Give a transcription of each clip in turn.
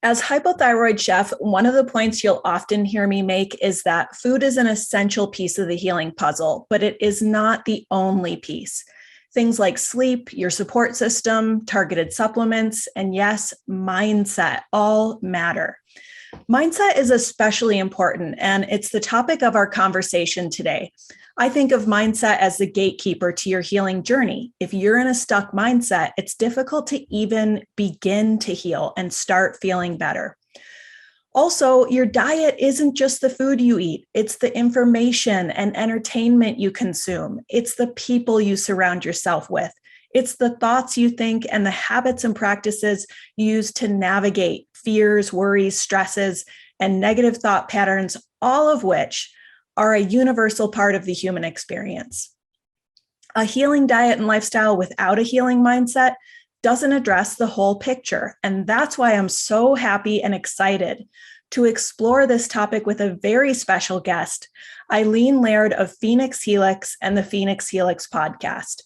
As hypothyroid chef, one of the points you'll often hear me make is that food is an essential piece of the healing puzzle, but it is not the only piece. Things like sleep, your support system, targeted supplements, and yes, mindset all matter. Mindset is especially important, and it's the topic of our conversation today. I think of mindset as the gatekeeper to your healing journey. If you're in a stuck mindset, it's difficult to even begin to heal and start feeling better. Also, your diet isn't just the food you eat. It's the information and entertainment you consume. It's the people you surround yourself with. It's the thoughts you think and the habits and practices you use to navigate fears, worries, stresses, and negative thought patterns, all of which are a universal part of the human experience. A healing diet and lifestyle without a healing mindset doesn't address the whole picture. And that's why I'm so happy and excited to explore this topic with a very special guest, Eileen Laird of Phoenix Helix and the Phoenix Helix Podcast.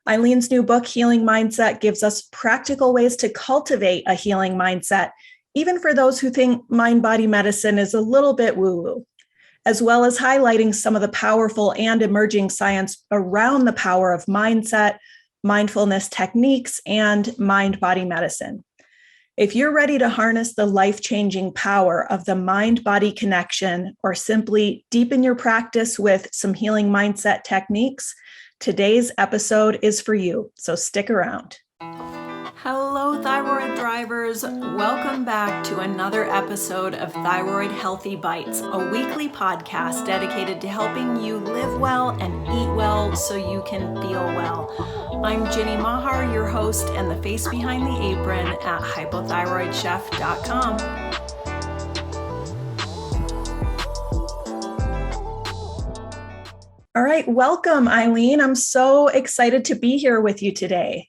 Eileen's new book, Healing Mindset, gives us practical ways to cultivate a healing mindset, even for those who think mind-body medicine is a little bit woo-woo, as well as highlighting some of the powerful and emerging science around the power of mindset, mindfulness techniques, and mind-body medicine. If you're ready to harness the life-changing power of the mind-body connection, or simply deepen your practice with some healing mindset techniques, today's episode is for you, so stick around. Hello, Thyroid Thrivers. Welcome back to another episode of Thyroid Healthy Bites, a weekly podcast dedicated to helping you live well and eat well so you can feel well. I'm Ginny Mahar, your host and the face behind the apron at hypothyroidchef.com. All right, welcome, Eileen. I'm so excited to be here with you today.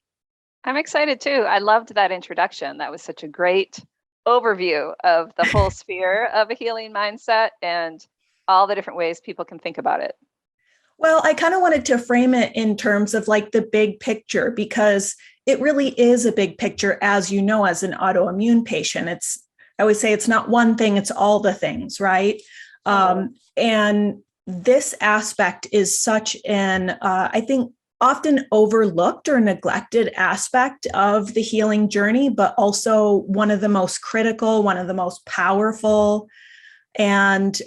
I'm excited too. I loved that introduction. That was such a great overview of the whole sphere of a healing mindset and all the different ways people can think about it. Well, I kind of wanted to frame it in terms of like the big picture, because it really is a big picture, as you know, as an autoimmune patient. I always say it's not one thing, it's all the things, right? And this aspect is such an, I think, often overlooked or neglected aspect of the healing journey, but also one of the most critical, one of the most powerful, and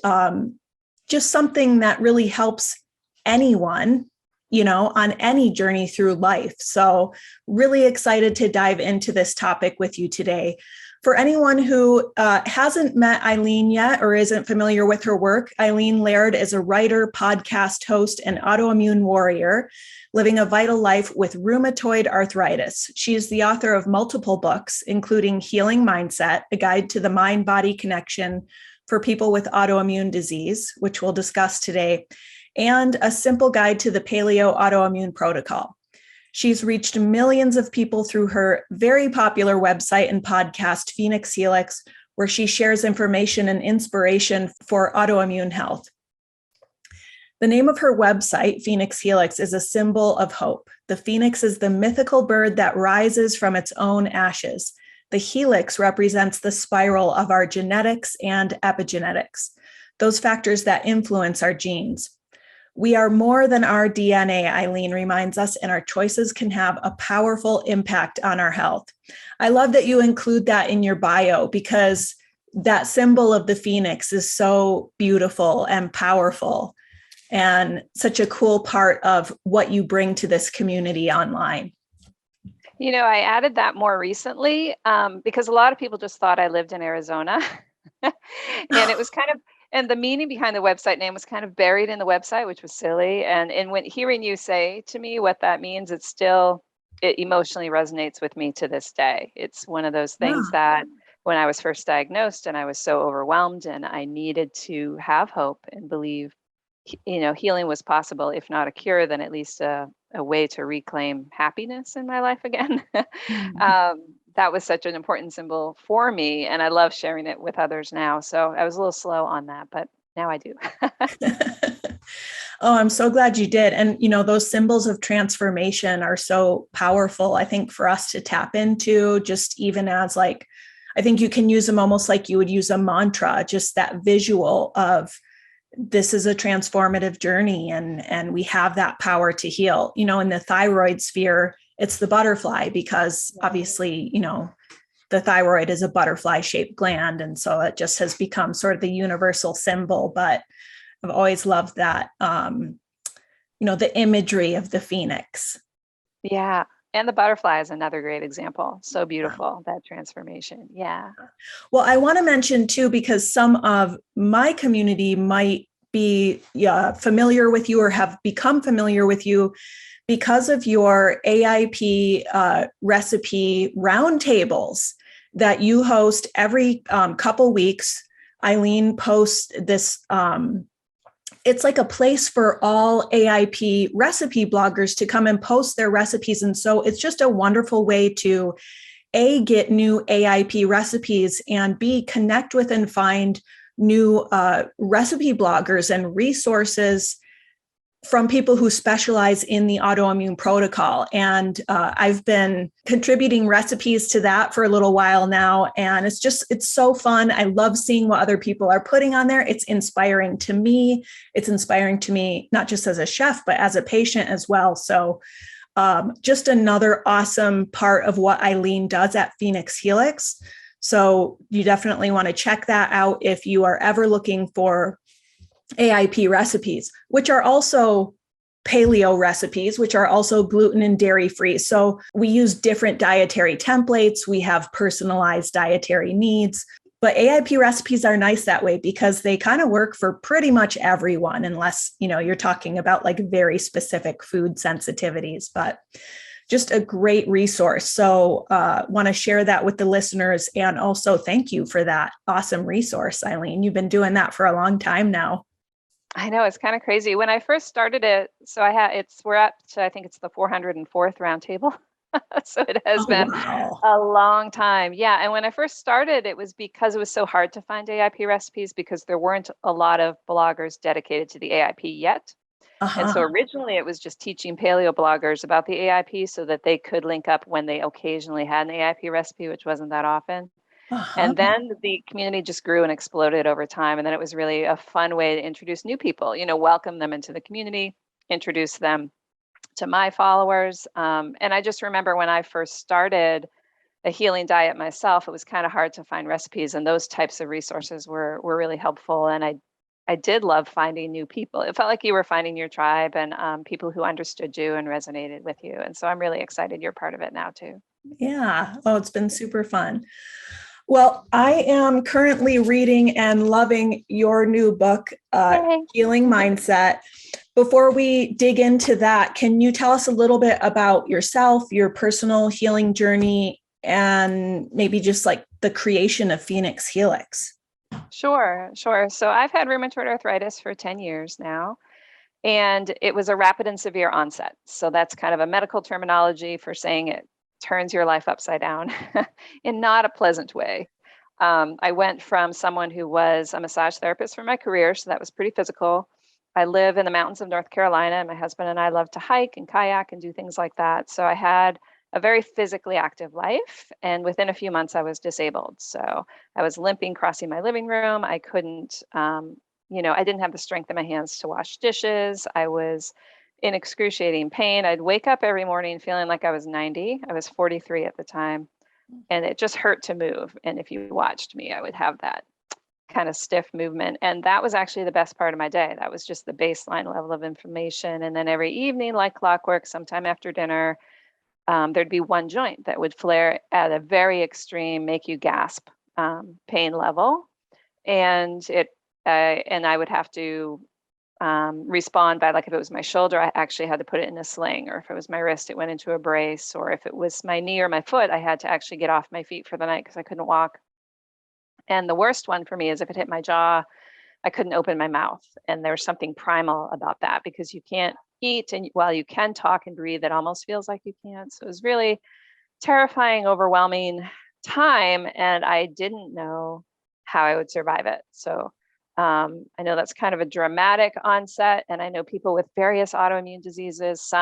just something that really helps anyone, on any journey through life. So really excited to dive into this topic with you today. For anyone who hasn't met Eileen yet or isn't familiar with her work, Eileen Laird is a writer, podcast host, and autoimmune warrior living a vital life with rheumatoid arthritis. She is the author of multiple books, including Healing Mindset, a guide to the mind-body connection for people with autoimmune disease, which we'll discuss today, and A Simple Guide to the Paleo Autoimmune Protocol. She's reached millions of people through her very popular website and podcast, Phoenix Helix, where she shares information and inspiration for autoimmune health. The name of her website, Phoenix Helix, is a symbol of hope. The phoenix is the mythical bird that rises from its own ashes. The helix represents the spiral of our genetics and epigenetics, those factors that influence our genes. We are more than our DNA, Eileen reminds us, and our choices can have a powerful impact on our health. I love that you include that in your bio, because that symbol of the phoenix is so beautiful and powerful and such a cool part of what you bring to this community online. I added that more recently because a lot of people just thought I lived in Arizona. And it was and the meaning behind the website name was kind of buried in the website, which was silly. And when hearing you say to me what that means, it emotionally resonates with me to this day. It's one of those things that when I was first diagnosed and I was so overwhelmed and I needed to have hope and believe, healing was possible, if not a cure, then at least a way to reclaim happiness in my life again. That was such an important symbol for me, and I love sharing it with others now. So I was a little slow on that, but now I do. Oh, I'm so glad you did. And, those symbols of transformation are so powerful, I think, for us to tap into, just even as I think you can use them almost like you would use a mantra, just that visual of this is a transformative journey, and we have that power to heal. You know, in the thyroid sphere, it's the butterfly, because obviously, you know, the thyroid is a butterfly shaped gland. And so it just has become sort of the universal symbol. But I've always loved that, you know, the imagery of the phoenix. Yeah. And the butterfly is another great example. So beautiful, that transformation. Yeah. Well, I want to mention too, because some of my community might be familiar with you or have become familiar with you because of your AIP recipe roundtables that you host every couple weeks. Eileen posts this. It's like a place for all AIP recipe bloggers to come and post their recipes. And so it's just a wonderful way to A, get new AIP recipes, and B, connect with and find new recipe bloggers and resources from people who specialize in the autoimmune protocol. And I've been contributing recipes to that for a little while now. And it's so fun. I love seeing what other people are putting on there. It's inspiring to me. It's inspiring to me, not just as a chef, but as a patient as well. So just another awesome part of what Eileen does at Phoenix Helix. So you definitely want to check that out if you are ever looking for AIP recipes, which are also paleo recipes, which are also gluten and dairy free. So we use different dietary templates. We have personalized dietary needs, but AIP recipes are nice that way because they kind of work for pretty much everyone, unless, you know, you're talking about like very specific food sensitivities, but just a great resource. So want to share that with the listeners. And also thank you for that awesome resource, Eileen. You've been doing that for a long time now. I know, it's kind of crazy. When I first started it, so we're up to, I think it's the 404th roundtable. So it has been a long time. Yeah. And when I first started, it was because it was so hard to find AIP recipes because there weren't a lot of bloggers dedicated to the AIP yet. And so originally it was just teaching paleo bloggers about the AIP so that they could link up when they occasionally had an AIP recipe, which wasn't that often. And then the community just grew and exploded over time. And then it was really a fun way to introduce new people, you know, welcome them into the community, introduce them to my followers. And I just remember when I first started a healing diet myself, it was kind of hard to find recipes, and those types of resources were really helpful. And I did love finding new people. It felt like you were finding your tribe and people who understood you and resonated with you. And so I'm really excited you're part of it now too. Yeah. Oh, it's been super fun. Well, I am currently reading and loving your new book, Healing Mindset. Before we dig into that, can you tell us a little bit about yourself, your personal healing journey, and maybe just like the creation of Phoenix Helix? Sure. So I've had rheumatoid arthritis for 10 years now, and it was a rapid and severe onset. So that's kind of a medical terminology for saying it turns your life upside down in not a pleasant way. I went from someone who was a massage therapist for my career, so that was pretty physical. I live in the mountains of North Carolina, and my husband and I love to hike and kayak and do things like that. So I had a very physically active life, and within a few months I was disabled. So I was limping, crossing my living room. I couldn't, I didn't have the strength in my hands to wash dishes. I was in excruciating pain. I'd wake up every morning feeling like I was 90. I was 43 at the time, and it just hurt to move. And if you watched me, I would have that kind of stiff movement. And that was actually the best part of my day. That was just the baseline level of inflammation. And then every evening, like clockwork, sometime after dinner, there'd be one joint that would flare at a very extreme, make you gasp pain level. And I would have to respond by, like, if it was my shoulder, I actually had to put it in a sling, or if it was my wrist, it went into a brace, or if it was my knee or my foot, I had to actually get off my feet for the night because I couldn't walk. And the worst one for me is if it hit my jaw, I couldn't open my mouth. And there's something primal about that because you can't eat, and while you can talk and breathe, it almost feels like you can't. So it was really terrifying, overwhelming time, and I didn't know how I would survive it. So I know that's kind of a dramatic onset, and I know people with various autoimmune diseases,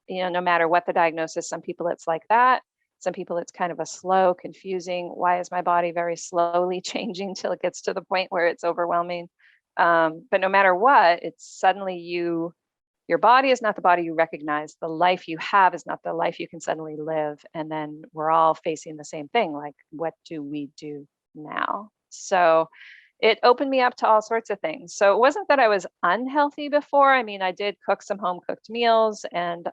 no matter what the diagnosis, some people it's like that. Some people, it's kind of a slow, confusing, why is my body very slowly changing till it gets to the point where it's overwhelming? But no matter what, it's suddenly your body is not the body you recognize. The life you have is not the life you can suddenly live. And then we're all facing the same thing. Like, what do we do now? So it opened me up to all sorts of things. So it wasn't that I was unhealthy before. I mean, I did cook some home cooked meals, and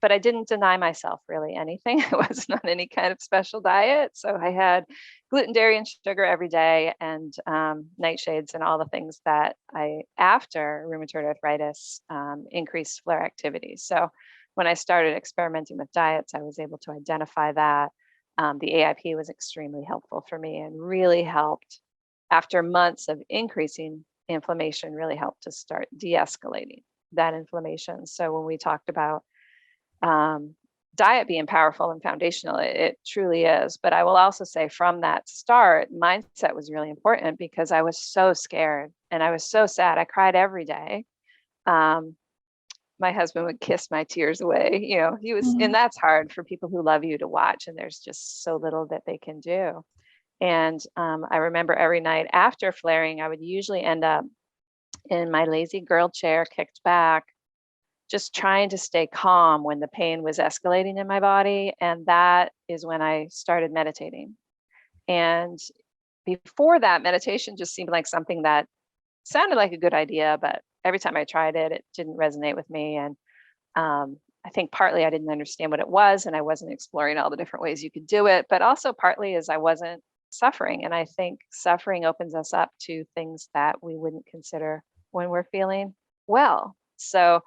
but I didn't deny myself really anything. It wasn't on any kind of special diet. So I had gluten, dairy, and sugar every day, and nightshades, and all the things that after rheumatoid arthritis, increased flare activity. So when I started experimenting with diets, I was able to identify that. The AIP was extremely helpful for me and really helped, after months of increasing inflammation, really helped to start de-escalating that inflammation. So when we talked about diet being powerful and foundational, it truly is. But I will also say, from that start, mindset was really important, because I was so scared and I was so sad. I cried every day. My husband would kiss my tears away. He was, and that's hard for people who love you to watch, and there's just so little that they can do. And I remember every night after flaring, I would usually end up in my lazy girl chair, kicked back, just trying to stay calm when the pain was escalating in my body. And that is when I started meditating. And before that, meditation just seemed like something that sounded like a good idea, but every time I tried it, it didn't resonate with me. And I think partly I didn't understand what it was, and I wasn't exploring all the different ways you could do it, but also partly is I wasn't suffering. And I think suffering opens us up to things that we wouldn't consider when we're feeling well. So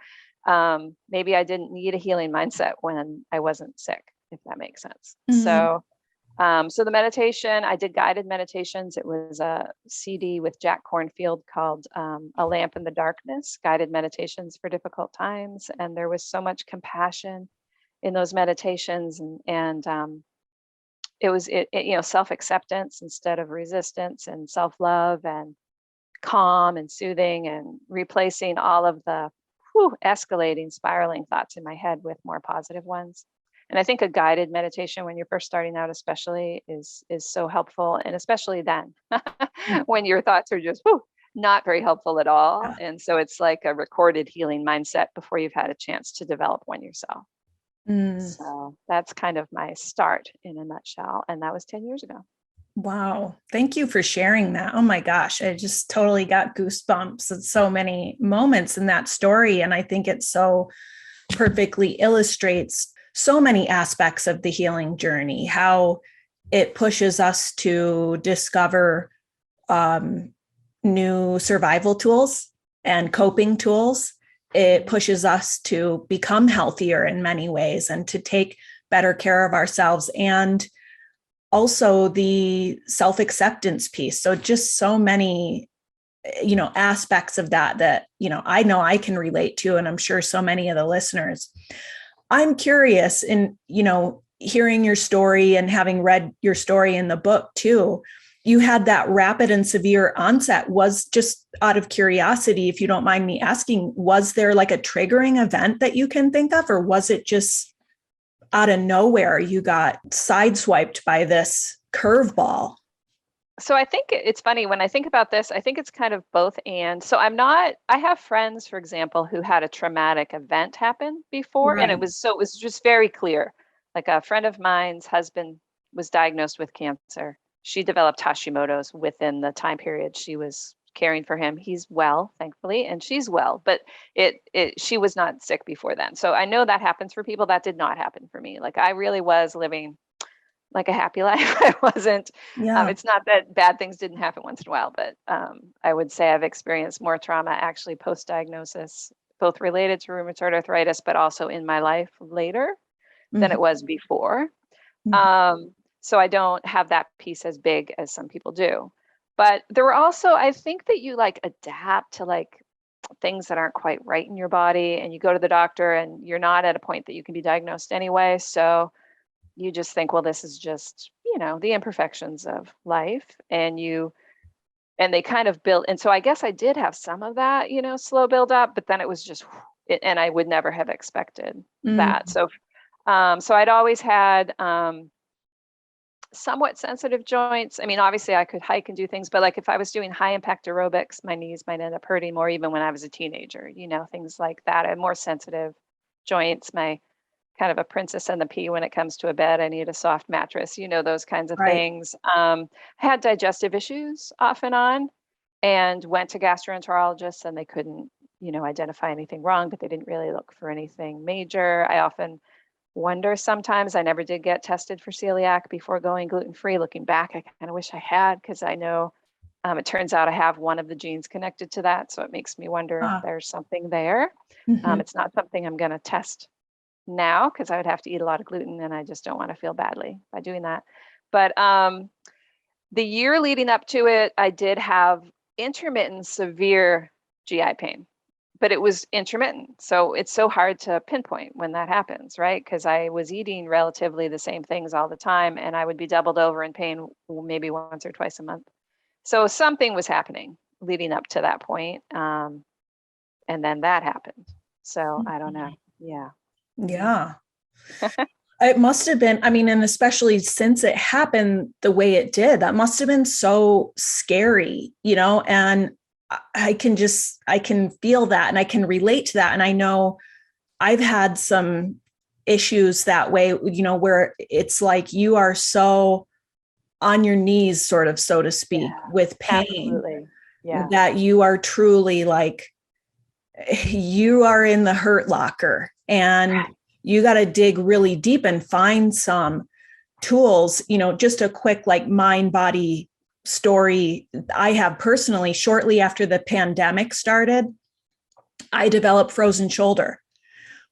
maybe I didn't need a healing mindset when I wasn't sick, if that makes sense. So the meditation, I did guided meditations. It was a CD with Jack Kornfield called A Lamp in the Darkness, Guided Meditations for Difficult Times. And there was so much compassion in those meditations, and it was self-acceptance instead of resistance, and self-love, and calm and soothing, and replacing all of the escalating, spiraling thoughts in my head with more positive ones. And I think a guided meditation, when you're first starting out especially, is so helpful, and especially then when your thoughts are just not very helpful at all. And so it's like a recorded healing mindset before you've had a chance to develop one yourself. So that's kind of my start in a nutshell. And that was 10 years ago. Wow. Thank you for sharing that. Oh my gosh. I just totally got goosebumps at so many moments in that story. And I think it so perfectly illustrates so many aspects of the healing journey, how it pushes us to discover new survival tools and coping tools. It pushes us to become healthier in many ways and to take better care of ourselves, and also the self-acceptance piece. So just so many, aspects of that, I know I can relate to, and I'm sure so many of the listeners. I'm curious, in, hearing your story and having read your story in the book too, you had that rapid and severe onset. Was, just out of curiosity, if you don't mind me asking, was there like a triggering event that you can think of, or was it just out of nowhere you got sideswiped by this curveball? So I think it's funny when I think about this, I think it's kind of both and. So I have friends, for example, who had a traumatic event happen before. Right. And it was just very clear. Like a friend of mine's husband was diagnosed with cancer. She developed Hashimoto's within the time period she was caring for him. He's well, thankfully, and she's well, but she was not sick before then. So I know that happens for people. That did not happen for me. Like, I really was living like a happy life. I wasn't, it's not that bad things didn't happen once in a while, but I would say I've experienced more trauma actually post-diagnosis, both related to rheumatoid arthritis, but also in my life later than it was before. So I don't have that piece as big as some people do. But there were also, I think that you like adapt to like things that aren't quite right in your body, and you go to the doctor and you're not at a point that you can be diagnosed anyway. So you just think, well, this is just, the imperfections of life, and they kind of build. And so I guess I did have some of that, slow build up, but then it was just, and I would never have expected that. So So I'd always had somewhat sensitive joints. I mean, obviously I could hike and do things, but like if I was doing high impact aerobics, my knees might end up hurting more, even when I was a teenager, things like that. I had more sensitive joints. My kind of a princess and the pea when it comes to a bed. I need a soft mattress, those kinds of Right. things. I had digestive issues off and on, and went to gastroenterologists, and they couldn't, identify anything wrong, but they didn't really look for anything major. I often wonder sometimes, I never did get tested for celiac before going gluten-free. Looking back, I kind of wish I had, because I know it turns out I have one of the genes connected to that. So it makes me wonder if there's something there. Mhm. It's not something I'm going to test now, because I would have to eat a lot of gluten, and I just don't want to feel badly by doing that. But the year leading up to it, I did have intermittent severe GI pain, but it was intermittent. So it's so hard to pinpoint when that happens, right? Because I was eating relatively the same things all the time, and I would be doubled over in pain maybe once or twice a month. So something was happening leading up to that point. And then that happened. So I don't know. Yeah. Yeah. It must have been, I mean, and especially since it happened the way it did, that must have been so scary, and I can feel that, and I can relate to that. And I know I've had some issues that way, where it's like you are so on your knees, sort of, so to speak, with pain. Absolutely. Yeah. That you are truly like, you are in the hurt locker, and you got to dig really deep and find some tools. Just a quick mind body story I have personally. Shortly after the pandemic started, I developed frozen shoulder,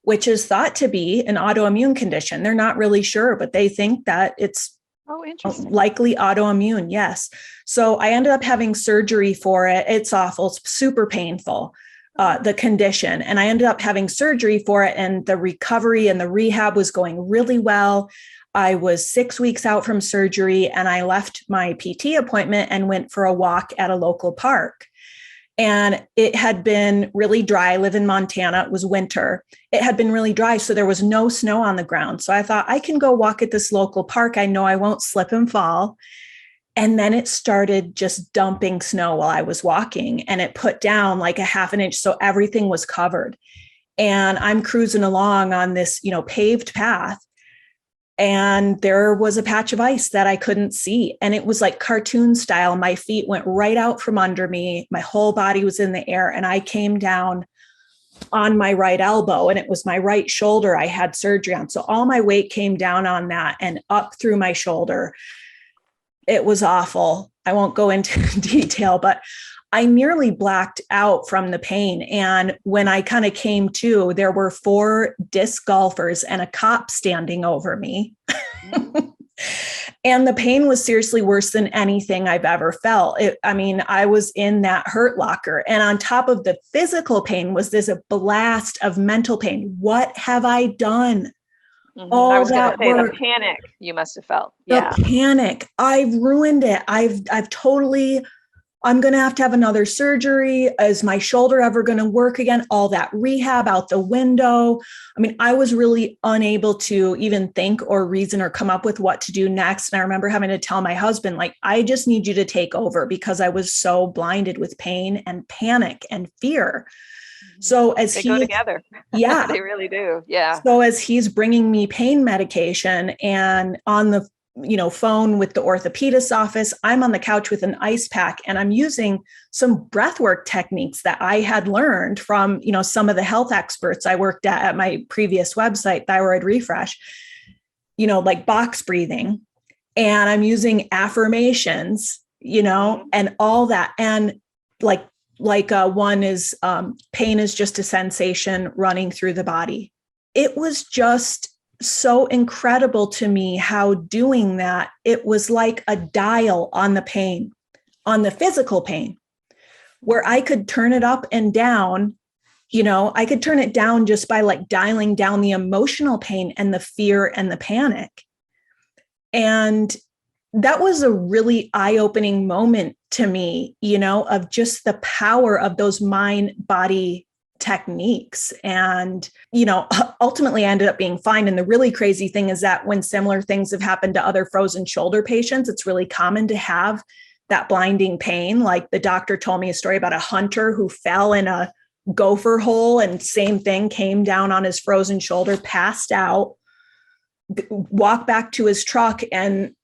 which is thought to be an autoimmune condition. They're not really sure, but they think that it's interesting. Likely autoimmune. Yes. So I ended up having surgery for it. It's awful. It's super painful, the condition. And I ended up having surgery for it, and the recovery and the rehab was going really well. I was 6 weeks out from surgery, and I left my PT appointment and went for a walk at a local park. And it had been really dry. I live in Montana. It was winter. It had been really dry, so there was no snow on the ground. So I thought, I can go walk at this local park. I know I won't slip and fall. And then it started just dumping snow while I was walking, and it put down like a half an inch. So everything was covered. And I'm cruising along on this, paved path. And there was a patch of ice that I couldn't see. And it was like cartoon style. My feet went right out from under me. My whole body was in the air. And I came down on my right elbow, and it was my right shoulder I had surgery on. So all my weight came down on that and up through my shoulder. It was awful. I won't go into detail, but I nearly blacked out from the pain. And when I kind of came to, there were 4 disc golfers and a cop standing over me. And the pain was seriously worse than anything I've ever felt. I was in that hurt locker. And on top of the physical pain was this a blast of mental pain. What have I done? All I was going to say work, the panic you must have felt. The panic. I've ruined it. I've totally, I'm going to have another surgery. Is my shoulder ever going to work again? All that rehab out the window. I was really unable to even think or reason or come up with what to do next. And I remember having to tell my husband, I just need you to take over, because I was so blinded with pain and panic and fear. So as they go together. Yeah, they really do. Yeah. So as he's bringing me pain medication, and on the phone with the orthopedist office, I'm on the couch with an ice pack, and I'm using some breathwork techniques that I had learned from some of the health experts I worked at my previous website, Thyroid Refresh, like box breathing, and I'm using affirmations, and all that, and one is pain is just a sensation running through the body. It was just so incredible to me how doing that, it was like a dial on the pain, on the physical pain, where I could turn it up and down. I could turn it down just by dialing down the emotional pain and the fear and the panic. And that was a really eye-opening moment to me, of just the power of those mind-body techniques. And, ultimately I ended up being fine. And the really crazy thing is that when similar things have happened to other frozen shoulder patients, it's really common to have that blinding pain. Like the doctor told me a story about a hunter who fell in a gopher hole, and same thing, came down on his frozen shoulder, passed out, walked back to his truck and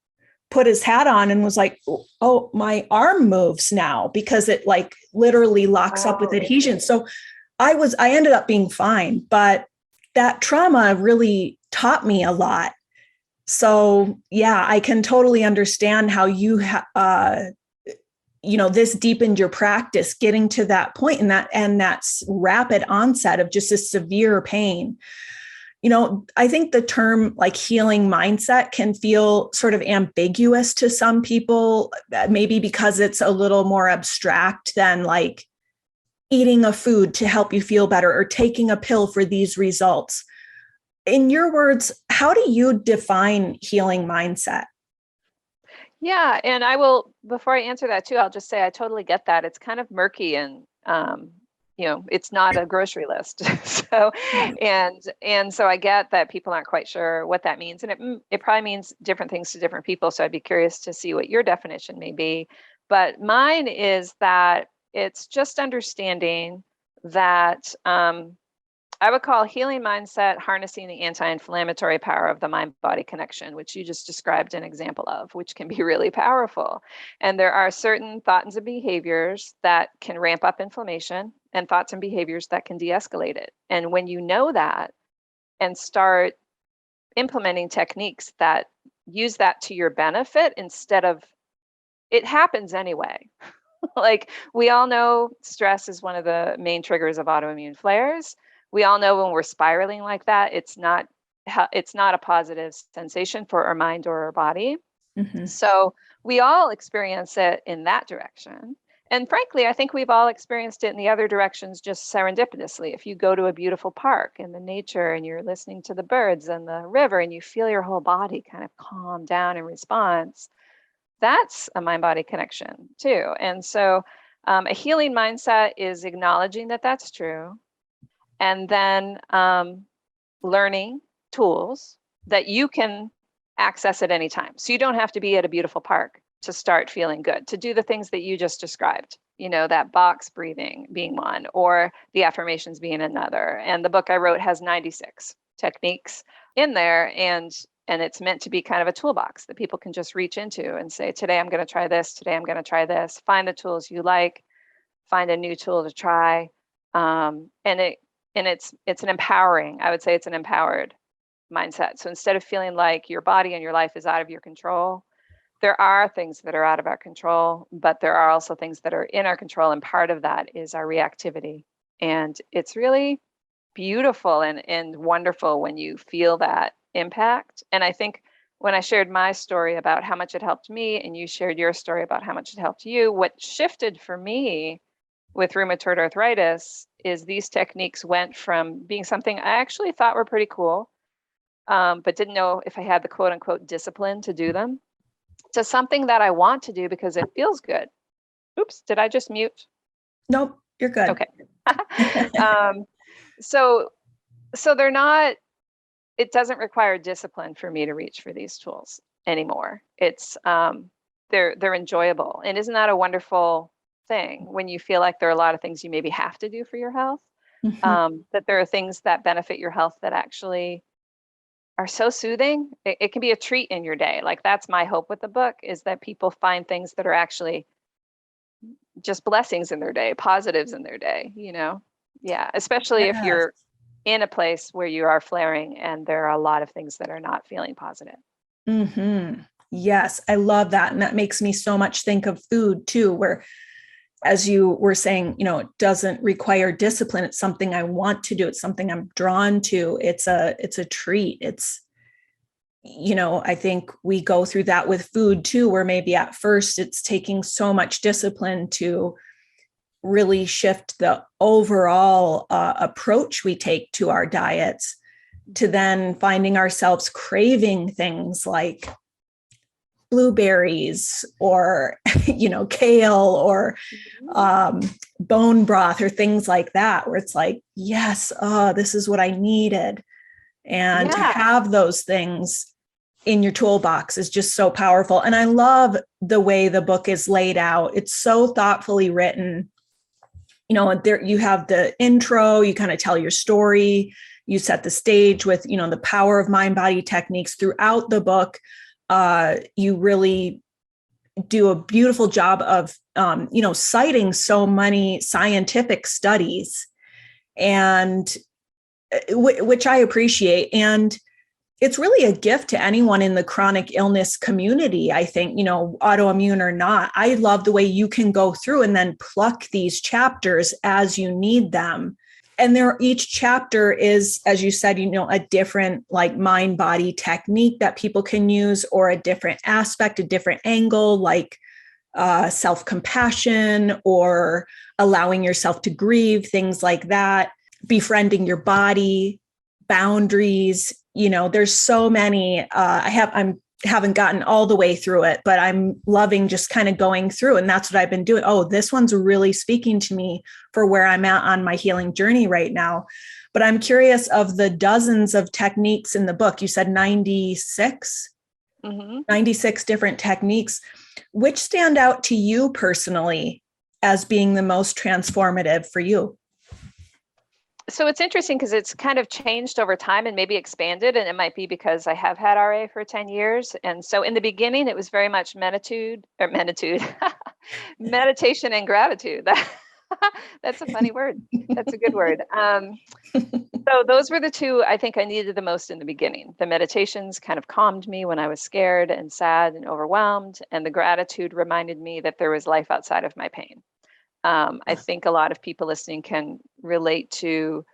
put his hat on and was like, oh, my arm moves now, because it like literally locks up with adhesion. So I ended up being fine, but that trauma really taught me a lot. So yeah, I can totally understand how you, this deepened your practice, getting to that point, and that's rapid onset of just a severe pain. I think the term like healing mindset can feel sort of ambiguous to some people, maybe because it's a little more abstract than like eating a food to help you feel better or taking a pill for these results. In your words, how do you define healing mindset? Yeah. And before I answer that too, I'll just say I totally get that. It's kind of murky and, it's not a grocery list. So, and so I get that people aren't quite sure what that means. And it probably means different things to different people. So I'd be curious to see what your definition may be. But mine is that it's just understanding that I would call healing mindset harnessing the anti-inflammatory power of the mind-body connection, which you just described an example of, which can be really powerful. And there are certain thoughts and behaviors that can ramp up inflammation, and thoughts and behaviors that can de-escalate it. And when you know that and start implementing techniques that use that to your benefit, instead of, it happens anyway. Like we all know stress is one of the main triggers of autoimmune flares. We all know when we're spiraling like that, it's not a positive sensation for our mind or our body. Mm-hmm. So we all experience it in that direction. And frankly, I think we've all experienced it in the other directions just serendipitously. If you go to a beautiful park in the nature and you're listening to the birds and the river and you feel your whole body kind of calm down in response, that's a mind-body connection too. And so a healing mindset is acknowledging that that's true, and then learning tools that you can access at any time. So you don't have to be at a beautiful park to start feeling good, to do the things that you just described, that box breathing being one, or the affirmations being another. And the book I wrote has 96 techniques in there, and it's meant to be kind of a toolbox that people can just reach into and say, today I'm going to try this, today I'm going to try this. Find the tools you like, find a new tool to try. And it's an empowering, I would say it's an empowered mindset. So instead of feeling like your body and your life is out of your control, there are things that are out of our control, but there are also things that are in our control. And part of that is our reactivity. And it's really beautiful and wonderful when you feel that impact. And I think when I shared my story about how much it helped me, and you shared your story about how much it helped you, what shifted for me with rheumatoid arthritis is these techniques went from being something I actually thought were pretty cool, but didn't know if I had the quote unquote discipline to do them, to something that I want to do because it feels good. Oops, did I just mute? Nope, you're good. Okay. So they're not, it doesn't require discipline for me to reach for these tools anymore. It's they're enjoyable. And isn't that a wonderful thing when you feel like there are a lot of things you maybe have to do for your health, that there are things that benefit your health that actually are so soothing. It can be a treat in your day. Like that's my hope with the book, is that people find things that are actually just blessings in their day, positives in their day, Yeah, especially if you're in a place where you are flaring and there are a lot of things that are not feeling positive. Mm-hmm. Yes, I love that. And that makes me so much think of food too, where, as you were saying, it doesn't require discipline. It's something I want to do. It's something I'm drawn to. It's a treat. It's, I think we go through that with food too, where maybe at first it's taking so much discipline to really shift the overall approach we take to our diets, to then finding ourselves craving things like blueberries or, kale or bone broth or things like that, where it's like, yes, oh, this is what I needed. And to have those things in your toolbox is just so powerful. And I love the way the book is laid out. It's so thoughtfully written. There you have the intro, you kind of tell your story, you set the stage with, the power of mind body techniques throughout the book. You really do a beautiful job of, citing so many scientific studies, and which I appreciate. And it's really a gift to anyone in the chronic illness community, I think, autoimmune or not. I love the way you can go through and then pluck these chapters as you need them. And each chapter is, as you said, a different like mind body technique that people can use, or a different aspect, a different angle, like self-compassion or allowing yourself to grieve, things like that, befriending your body, boundaries. There's so many. I haven't gotten all the way through it, but I'm loving just kind of going through. And that's what I've been doing. Oh, this one's really speaking to me for where I'm at on my healing journey right now. But I'm curious, of the dozens of techniques in the book, you said 96, 96 different techniques. Which stand out to you personally as being the most transformative for you? So it's interesting because it's kind of changed over time and maybe expanded, and it might be because I have had RA for 10 years. And so in the beginning, it was very much meditation and gratitude. That's a funny word. That's a good word. So those were the two I think I needed the most in the beginning. The meditations kind of calmed me when I was scared and sad and overwhelmed, and the gratitude reminded me that there was life outside of my pain. I think a lot of people listening can relate to,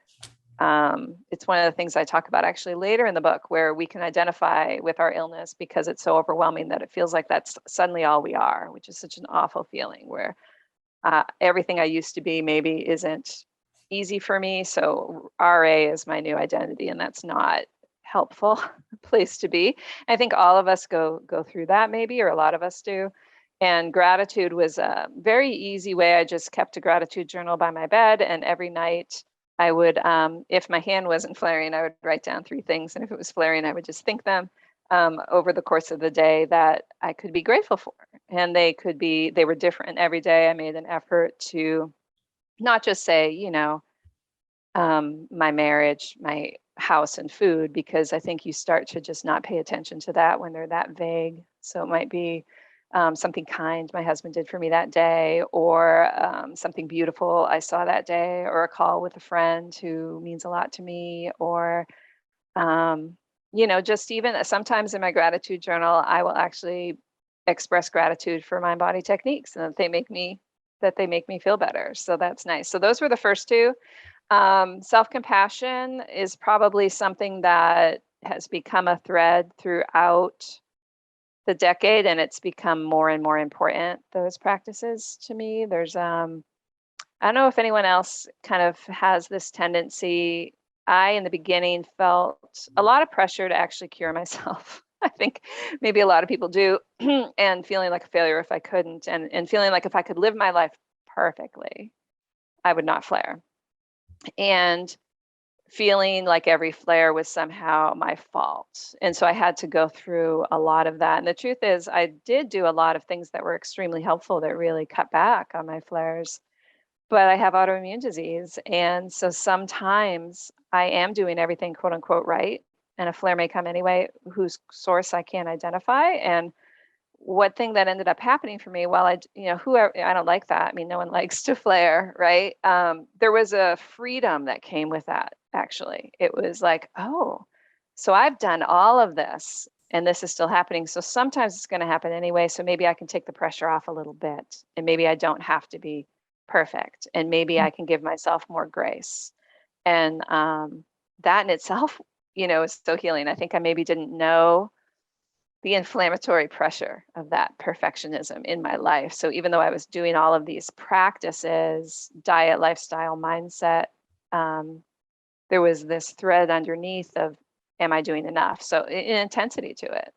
it's one of the things I talk about actually later in the book, where we can identify with our illness because it's so overwhelming that it feels like that's suddenly all we are, which is such an awful feeling, where everything I used to be maybe isn't easy for me. So RA is my new identity, and that's not helpful place to be. I think all of us go through that maybe, or a lot of us do. And gratitude was a very easy way. I just kept a gratitude journal by my bed, and every night I would, if my hand wasn't flaring, I would write down 3 things. And if it was flaring, I would just think them over the course of the day that I could be grateful for. And they were different every day. I made an effort to not just say, my marriage, my house and food, because I think you start to just not pay attention to that when they're that vague. So it might be something kind my husband did for me that day, or something beautiful I saw that day, or a call with a friend who means a lot to me, or, just even sometimes in my gratitude journal, I will actually express gratitude for mind body techniques, and that they make me feel better. So that's nice. So those were the first 2. Self-compassion is probably something that has become a thread throughout the decade, and it's become more and more important, those practices to me. There's I don't know if anyone else kind of has this tendency. I in the beginning felt a lot of pressure to actually cure myself. I think maybe a lot of people do, and feeling like a failure if I couldn't, and feeling like if I could live my life perfectly, I would not flare, and feeling like every flare was somehow my fault. And so I had to go through a lot of that. And the truth is, I did do a lot of things that were extremely helpful that really cut back on my flares. But I have autoimmune disease. And so sometimes I am doing everything quote unquote right, and a flare may come anyway, whose source I can't identify. And one thing that ended up happening for me, while I don't like that. I mean, no one likes to flare, right? There was a freedom that came with that, actually. It was like, oh, so I've done all of this and this is still happening. So sometimes it's going to happen anyway. So maybe I can take the pressure off a little bit, and maybe I don't have to be perfect, and maybe I can give myself more grace. And that in itself, is so healing. I think I maybe didn't know the inflammatory pressure of that perfectionism in my life. So even though I was doing all of these practices, diet, lifestyle, mindset, there was this thread underneath of, am I doing enough? So an intensity to it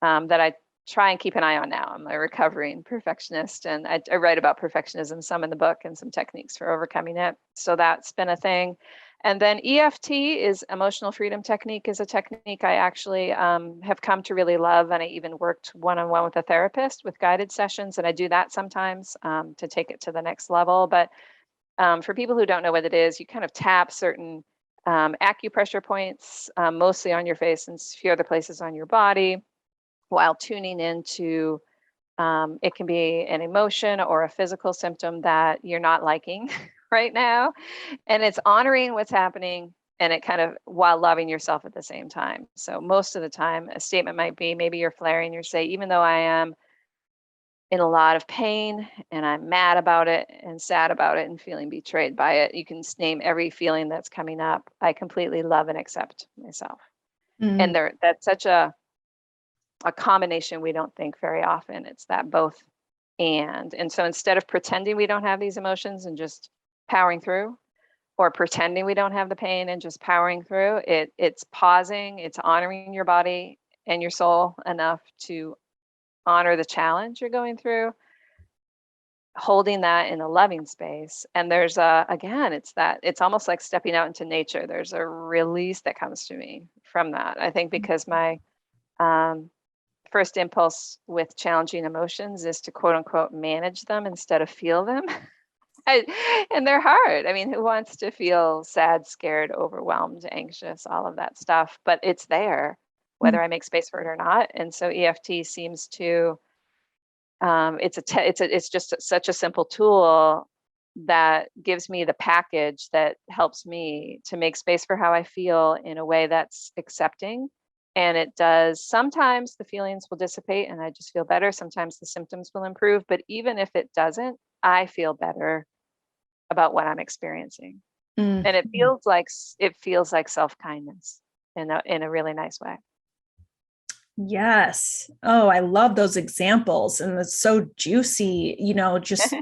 that I try and keep an eye on now. I'm a recovering perfectionist, and I write about perfectionism some in the book and some techniques for overcoming it. So that's been a thing. And then EFT is emotional freedom technique, is a technique I actually have come to really love. And I even worked one-on-one with a therapist with guided sessions. And I do that sometimes to take it to the next level. But for people who don't know what it is, you kind of tap certain acupressure points, mostly on your face and a few other places on your body, while tuning into it can be an emotion or a physical symptom that you're not liking right now. And it's honoring what's happening, and it kind of while loving yourself at the same time. So most of the time, a statement might be, maybe you're flaring, you say, even though I am in a lot of pain and I'm mad about it and sad about it and feeling betrayed by it, you can name every feeling that's coming up. I completely love and accept myself. And that's such a combination we don't think very often. It's that both and so instead of pretending we don't have these emotions and just powering through, or pretending we don't have the pain and just powering through, it's pausing, it's honoring your body and your soul enough to honor the challenge you're going through, holding that in a loving space. And there's it's almost like stepping out into nature. There's a release that comes to me from that. I think because my first impulse with challenging emotions is to quote unquote manage them instead of feel them. And they're hard. I mean, who wants to feel sad, scared, overwhelmed, anxious, all of that stuff? But it's there, whether I make space for it or not. And so EFT seems to, it's just such a simple tool that gives me the package that helps me to make space for how I feel in a way that's accepting. And it does. Sometimes the feelings will dissipate and I just feel better. Sometimes the symptoms will improve. But even if it doesn't, I feel better about what I'm experiencing. And it feels like self-kindness in a really nice way. Yes. Oh, I love those examples. And it's so juicy, just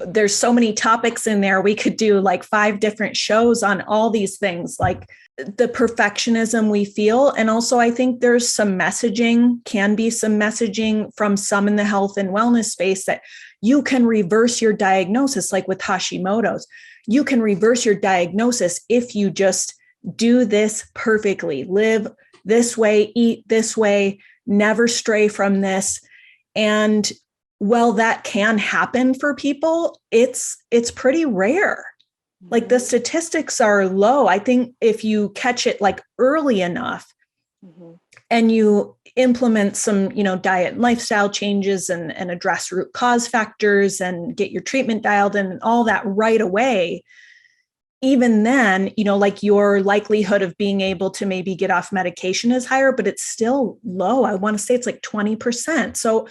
there's so many topics in there. We could do like 5 different shows on all these things, like the perfectionism we feel. And also I think there's can be some messaging from some in the health and wellness space that you can reverse your diagnosis, like with Hashimoto's. You can reverse your diagnosis if you just do this perfectly, live this way, eat this way, never stray from this. And well, that can happen for people. It's pretty rare. Like the statistics are low. I think if you catch it like early enough and you implement some, diet and lifestyle changes and address root cause factors and get your treatment dialed in and all that right away, even then, like your likelihood of being able to maybe get off medication is higher, but it's still low. I want to say it's like 20%. So,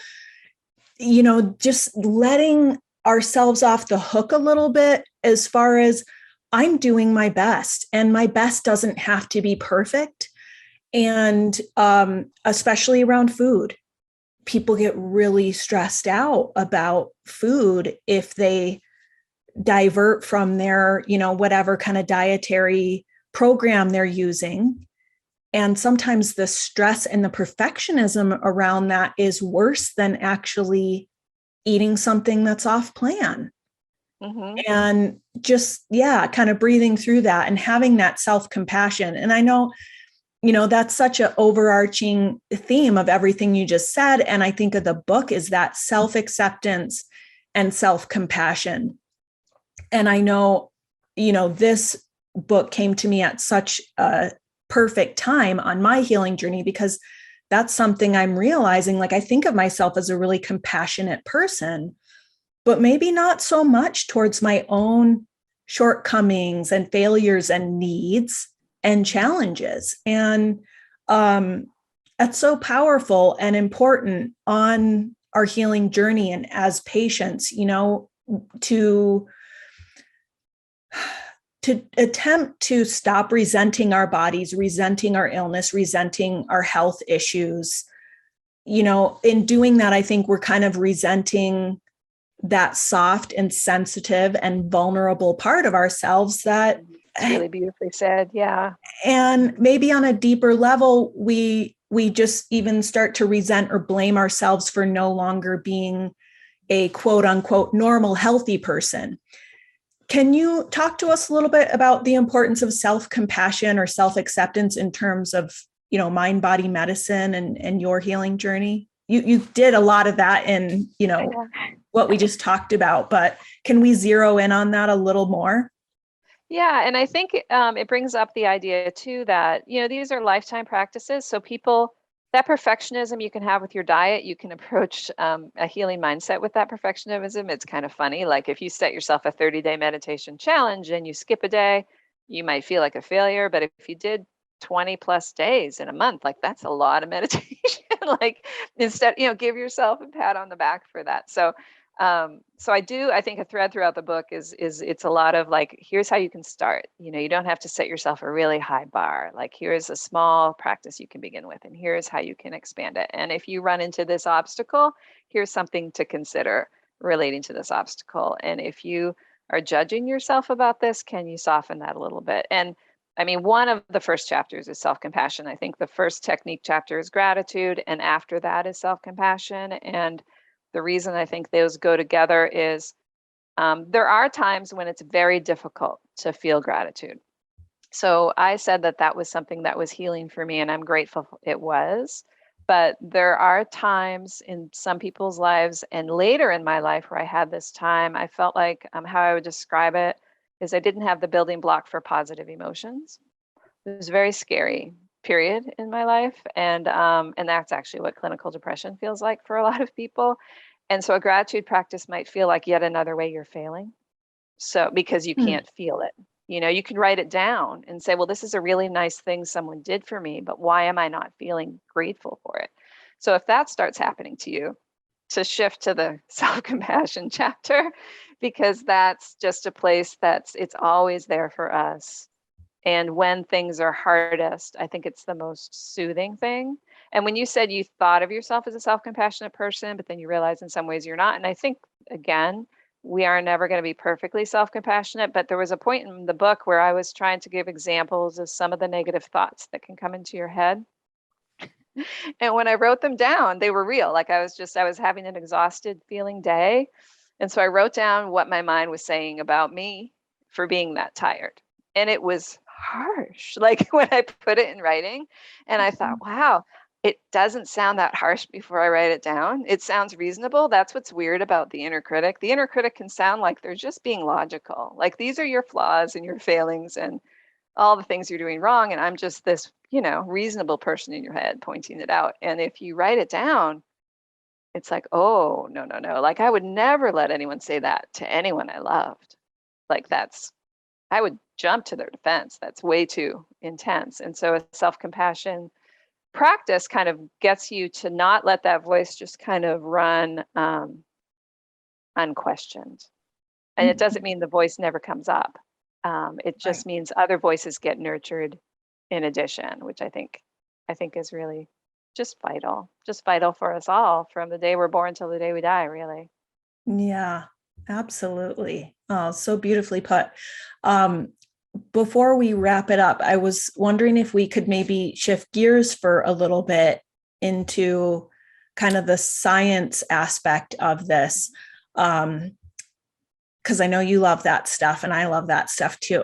just letting ourselves off the hook a little bit as far as I'm doing my best, and my best doesn't have to be perfect. And especially around food, people get really stressed out about food if they divert from their, whatever kind of dietary program they're using. And sometimes the stress and the perfectionism around that is worse than actually eating something that's off plan. And just, kind of breathing through that and having that self-compassion. And I know, that's such an overarching theme of everything you just said. And I think of the book is that self-acceptance and self-compassion. And I know, this book came to me at such a perfect time on my healing journey, because that's something I'm realizing. Like, I think of myself as a really compassionate person, but maybe not so much towards my own shortcomings and failures and needs and challenges. And that's so powerful and important on our healing journey. And as patients, to attempt to stop resenting our bodies, resenting our illness, resenting our health issues. In doing that, I think we're kind of resenting that soft and sensitive and vulnerable part of ourselves that really beautifully said. Yeah. And maybe on a deeper level, we we just even start to resent or blame ourselves for no longer being a quote unquote normal, healthy person. Can you talk to us a little bit about the importance of self-compassion or self-acceptance in terms of, mind-body medicine and your healing journey? You did a lot of that in, what we just talked about, but can we zero in on that a little more? Yeah, and I think it brings up the idea too that, these are lifetime practices. So that perfectionism you can have with your diet, you can approach a healing mindset with that perfectionism. It's kind of funny. Like if you set yourself a 30-day meditation challenge and you skip a day, you might feel like a failure. But if you did 20 plus days in a month, like that's a lot of meditation. Like instead, give yourself a pat on the back for that. So I think a thread throughout the book is it's a lot of like, here's how you can start. You don't have to set yourself a really high bar. Like here's a small practice you can begin with, and here's how you can expand it. And if you run into this obstacle, here's something to consider relating to this obstacle. And if you are judging yourself about this, can you soften that a little bit? And I mean, one of the first chapters is self-compassion. I think the first technique chapter is gratitude, and after that is self-compassion. And the reason I think those go together is there are times when it's very difficult to feel gratitude. So I said that was something that was healing for me, and I'm grateful it was. But there are times in some people's lives and later in my life where I had this time, I felt like how I would describe it is I didn't have the building block for positive emotions. It was a very scary period in my life. And that's actually what clinical depression feels like for a lot of people. And so a gratitude practice might feel like yet another way you're failing. So because you can't feel it, you can write it down and say, well, this is a really nice thing someone did for me, but why am I not feeling grateful for it? So if that starts happening to you, to shift to the self-compassion chapter, because that's just a place it's always there for us. And when things are hardest, I think it's the most soothing thing. And when you said you thought of yourself as a self-compassionate person, but then you realize in some ways you're not. And I think, again, we are never going to be perfectly self-compassionate, but there was a point in the book where I was trying to give examples of some of the negative thoughts that can come into your head. And when I wrote them down, they were real. Like I was having an exhausted feeling day. And so I wrote down what my mind was saying about me for being that tired. And it was harsh, like when I put it in writing. And I thought, wow, it doesn't sound that harsh before I write it down. It sounds reasonable. That's what's weird about the inner critic. The inner critic can sound like they're just being logical. Like these are your flaws and your failings and all the things you're doing wrong. And I'm just this, reasonable person in your head pointing it out. And if you write it down, it's like, oh, no. Like I would never let anyone say that to anyone I loved. Like I would jump to their defense. That's way too intense. And so a self-compassion practice kind of gets you to not let that voice just kind of run unquestioned. And it doesn't mean the voice never comes up. It just means other voices get nurtured in addition, which I think is really just vital for us all from the day we're born till the day we die, really. Yeah, absolutely. Oh, so beautifully put. Before we wrap it up, I was wondering if we could maybe shift gears for a little bit into kind of the science aspect of this. Because I know you love that stuff and I love that stuff too.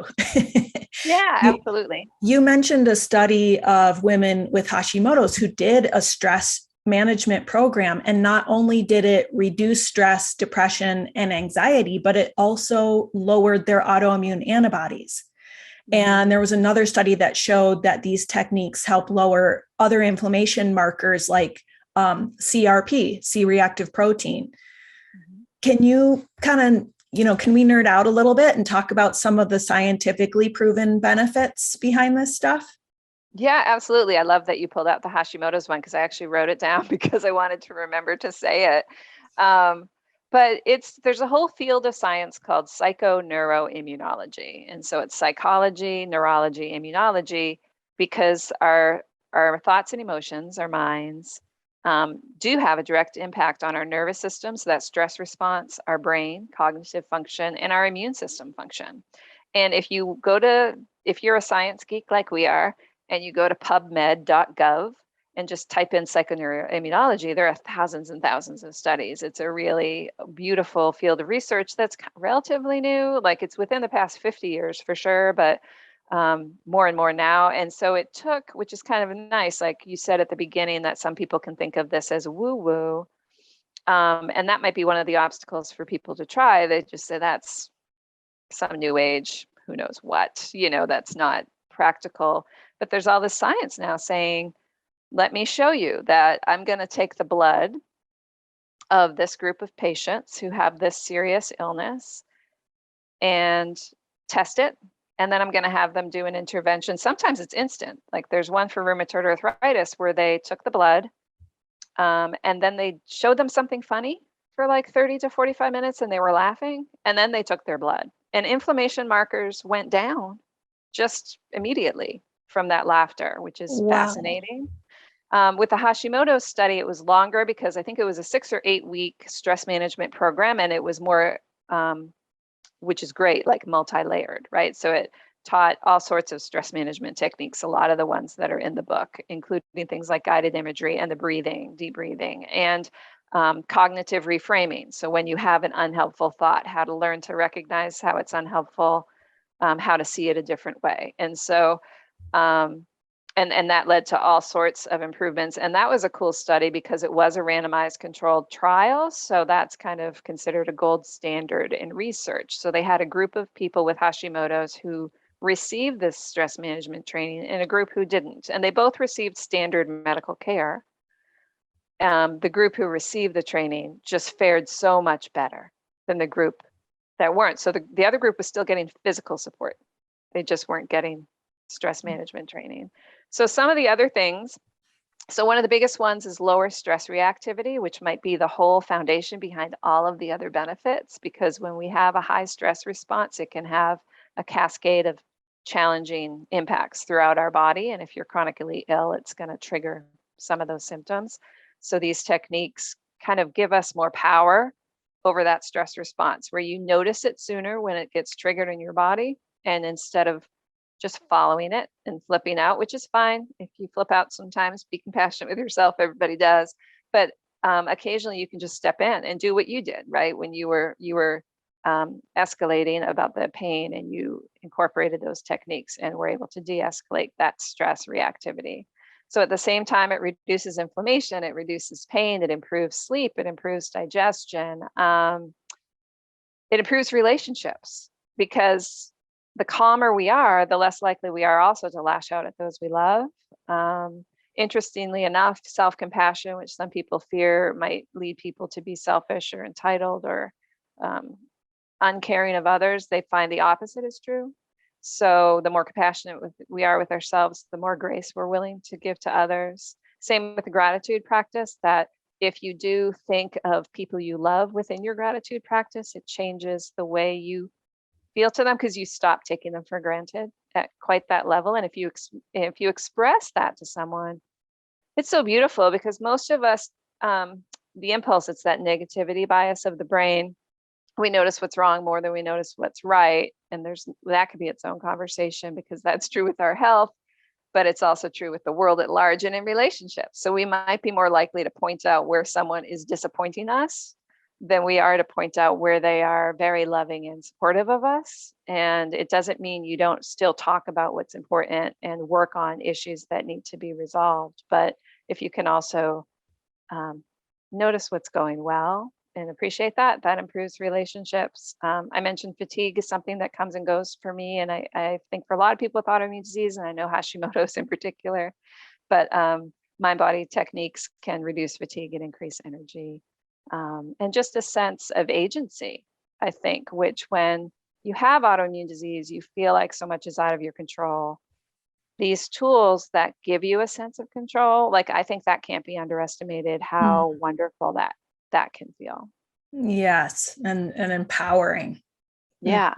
Yeah, absolutely. You mentioned a study of women with Hashimoto's who did a stress management program. And not only did it reduce stress, depression, and anxiety, but it also lowered their autoimmune antibodies. And there was another study that showed that these techniques help lower other inflammation markers like CRP, C-reactive protein. Can you kind of, can we nerd out a little bit and talk about some of the scientifically proven benefits behind this stuff? Yeah, absolutely. I love that you pulled out the Hashimoto's one because I actually wrote it down because I wanted to remember to say it. But there's a whole field of science called psychoneuroimmunology. And so it's psychology, neurology, immunology, because our thoughts and emotions, our minds, do have a direct impact on our nervous system. So that stress response, our brain, cognitive function, and our immune system function. And if you're a science geek like we are, and you go to pubmed.gov and just type in psychoneuroimmunology, there are thousands and thousands of studies. It's a really beautiful field of research that's relatively new. Like it's within the past 50 years for sure, but more and more now. And so it took, which is kind of nice, like you said at the beginning, that some people can think of this as woo-woo. And that might be one of the obstacles for people to try. They just say that's some new age, who knows what, that's not practical. But there's all this science now saying, let me show you that I'm going to take the blood of this group of patients who have this serious illness and test it. And then I'm going to have them do an intervention. Sometimes it's instant. Like there's one for rheumatoid arthritis where they took the blood and then they showed them something funny for like 30 to 45 minutes and they were laughing. And then they took their blood and inflammation markers went down just immediately from that laughter, which is fascinating. With the Hashimoto's study, it was longer because I think it was a 6 or 8 week stress management program, and it was more, which is great, like multi-layered, right? So it taught all sorts of stress management techniques, a lot of the ones that are in the book, including things like guided imagery and the breathing, deep breathing, and cognitive reframing. So when you have an unhelpful thought, how to learn to recognize how it's unhelpful, how to see it a different way. And so, and that led to all sorts of improvements. And that was a cool study because it was a randomized controlled trial. So that's kind of considered a gold standard in research. So they had a group of people with Hashimoto's who received this stress management training and a group who didn't. And they both received standard medical care. The group who received the training just fared so much better than the group that weren't. So the other group was still getting physical support. They just weren't getting stress management training. So some of the other things, so one of the biggest ones is lower stress reactivity, which might be the whole foundation behind all of the other benefits, because when we have a high stress response, it can have a cascade of challenging impacts throughout our body. And if you're chronically ill, it's going to trigger some of those symptoms. So these techniques kind of give us more power over that stress response, where you notice it sooner when it gets triggered in your body. And instead of just following it and flipping out, which is fine. If you flip out sometimes, be compassionate with yourself, everybody does. But occasionally you can just step in and do what you did, right? When you were escalating about the pain and you incorporated those techniques and were able to de-escalate that stress reactivity. So at the same time, it reduces inflammation, it reduces pain, it improves sleep, it improves digestion, it improves relationships, because the calmer we are, the less likely we are also to lash out at those we love. Interestingly enough, self-compassion, which some people fear might lead people to be selfish or entitled or uncaring of others, they find the opposite is true. So the more compassionate we are with ourselves, the more grace we're willing to give to others. Same with the gratitude practice, that if you do think of people you love within your gratitude practice, it changes the way you feel to them, because you stop taking them for granted at quite that level. And if you express that to someone, it's so beautiful, because most of us, the impulse, it's that negativity bias of the brain. We notice what's wrong more than we notice what's right. And that could be its own conversation, because that's true with our health, but it's also true with the world at large and in relationships. So we might be more likely to point out where someone is disappointing us than we are to point out where they are very loving and supportive of us. And it doesn't mean you don't still talk about what's important and work on issues that need to be resolved. But if you can also notice what's going well and appreciate that, that improves relationships. I mentioned fatigue is something that comes and goes for me. And I think for a lot of people with autoimmune disease, and I know Hashimoto's in particular, but mind body techniques can reduce fatigue and increase energy. And just a sense of agency, I think, which when you have autoimmune disease, you feel like so much is out of your control. These tools that give you a sense of control, like I think that can't be underestimated, how wonderful that can feel. Yes, and empowering. Yeah,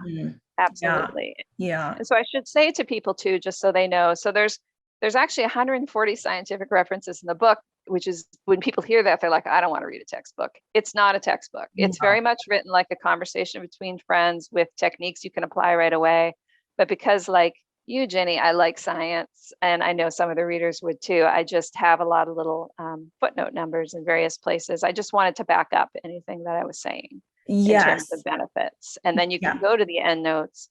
absolutely. Yeah. And so I should say to people too, just so they know, so there's actually 140 scientific references in the book, which is, when people hear that, they're like, I don't want to read a textbook. It's not a textbook. It's very much written like a conversation between friends with techniques you can apply right away. But because like you, Jenny, I like science, and I know some of the readers would too. I just have a lot of little footnote numbers in various places. I just wanted to back up anything that I was saying in terms of Yes. benefits. And then you can Yeah. go to the end notes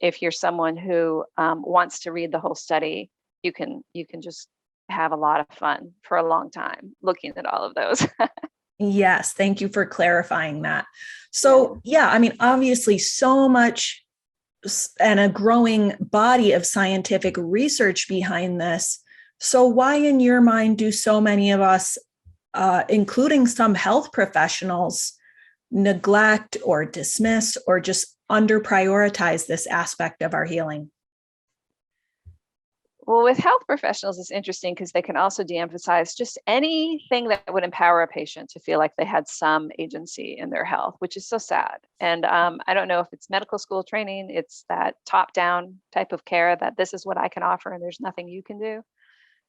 if you're someone who wants to read the whole study. You can just have a lot of fun for a long time looking at all of those. Yes. Thank you for clarifying that. So, yeah, I mean, obviously, so much and a growing body of scientific research behind this. So, why, in your mind, do so many of us, including some health professionals, neglect or dismiss or just under prioritize this aspect of our healing? Well, with health professionals, it's interesting because they can also de-emphasize just anything that would empower a patient to feel like they had some agency in their health, which is so sad. And I don't know if it's medical school training, it's that top-down type of care that this is what I can offer and there's nothing you can do.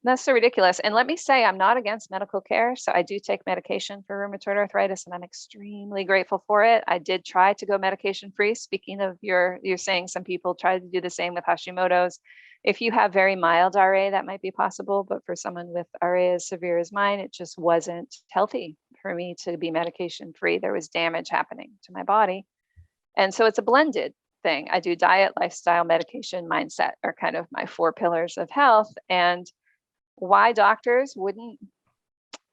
That's so ridiculous. And let me say, I'm not against medical care. So I do take medication for rheumatoid arthritis, and I'm extremely grateful for it. I did try to go medication free. Speaking of you're saying some people try to do the same with Hashimoto's. If you have very mild RA, that might be possible. But for someone with RA as severe as mine, it just wasn't healthy for me to be medication free. There was damage happening to my body. And so it's a blended thing. I do diet, lifestyle, medication, mindset are kind of my 4 pillars of health. And why doctors wouldn't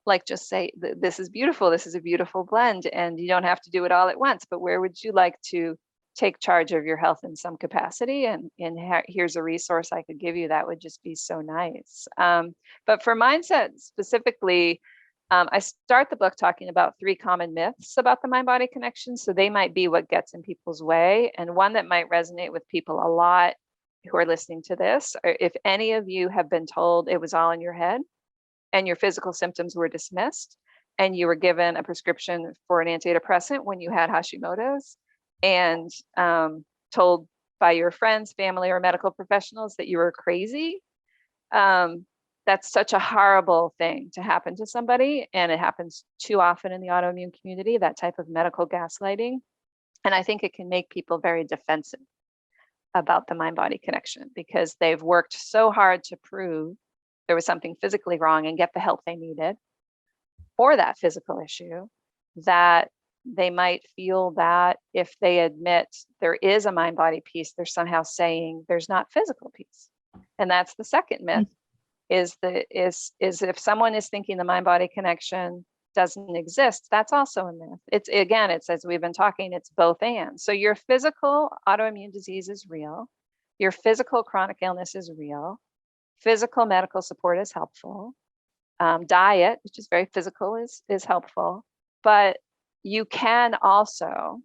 like just say, this is beautiful, this is a beautiful blend, and you don't have to do it all at once, but where would you like to take charge of your health in some capacity? And here's a resource I could give you that would just be so nice. But for mindset specifically, I start the book talking about 3 common myths about the mind-body connection. So they might be what gets in people's way. And one that might resonate with people a lot who are listening to this, or if any of you have been told it was all in your head and your physical symptoms were dismissed and you were given a prescription for an antidepressant when you had Hashimoto's, and told by your friends, family, or medical professionals that you were crazy, that's such a horrible thing to happen to somebody. And it happens too often in the autoimmune community, that type of medical gaslighting. And I think it can make people very defensive about the mind-body connection because they've worked so hard to prove there was something physically wrong and get the help they needed for that physical issue, that they might feel that if they admit there is a mind-body piece, they're somehow saying there's not physical piece. And that's the second myth, is if someone is thinking the mind-body connection doesn't exist, that's also a myth. It's as we've been talking, it's both and. So your physical autoimmune disease is real. Your physical chronic illness is real. Physical medical support is helpful. Diet, which is very physical, is helpful. But you can also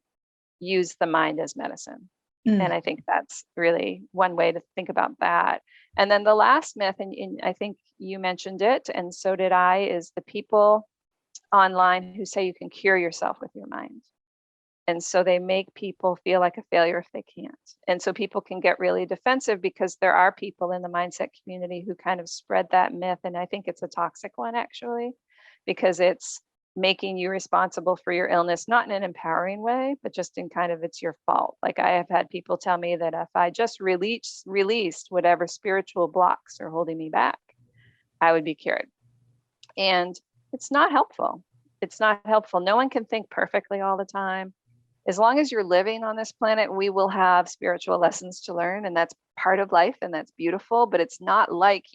use the mind as medicine. And I think that's really one way to think about that. And then the last myth, and I think you mentioned it, and so did I, is the people online who say you can cure yourself with your mind. And so they make people feel like a failure if they can't. And so people can get really defensive because there are people in the mindset community who kind of spread that myth. And I think it's a toxic one, actually, because it's making you responsible for your illness, not in an empowering way, but just in kind of it's your fault. Like I have had people tell me that if I just released whatever spiritual blocks are holding me back, I would be cured. And it's not helpful. It's not helpful. No one can think perfectly all the time. As long as you're living on this planet, we will have spiritual lessons to learn, and that's part of life, and that's beautiful, but it's not like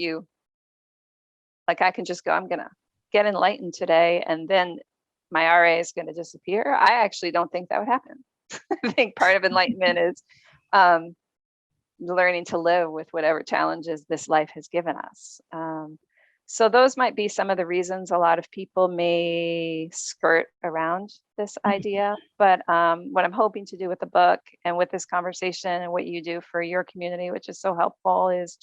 I can just go, I'm going to get enlightened today, and then my RA is going to disappear. I actually don't think that would happen. I think part of enlightenment is learning to live with whatever challenges this life has given us. So those might be some of the reasons a lot of people may skirt around this idea. But what I'm hoping to do with the book and with this conversation and what you do for your community, which is so helpful, is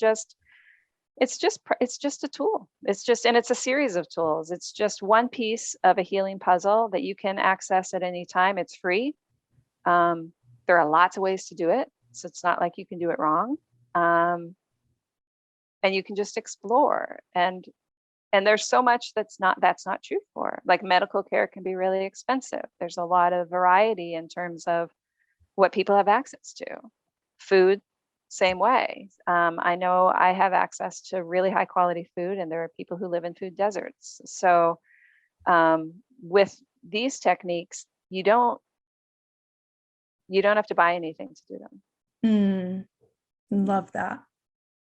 it's just a tool. And it's a series of tools. It's just one piece of a healing puzzle that you can access at any time. It's free. There are lots of ways to do it. So it's not like you can do it wrong. And you can just explore, and there's so much that's not true for. Like medical care can be really expensive. There's a lot of variety in terms of what people have access to. Food same way. I know I have access to really high quality food, and there are people who live in food deserts. So with these techniques, you don't have to buy anything to do them. Love that.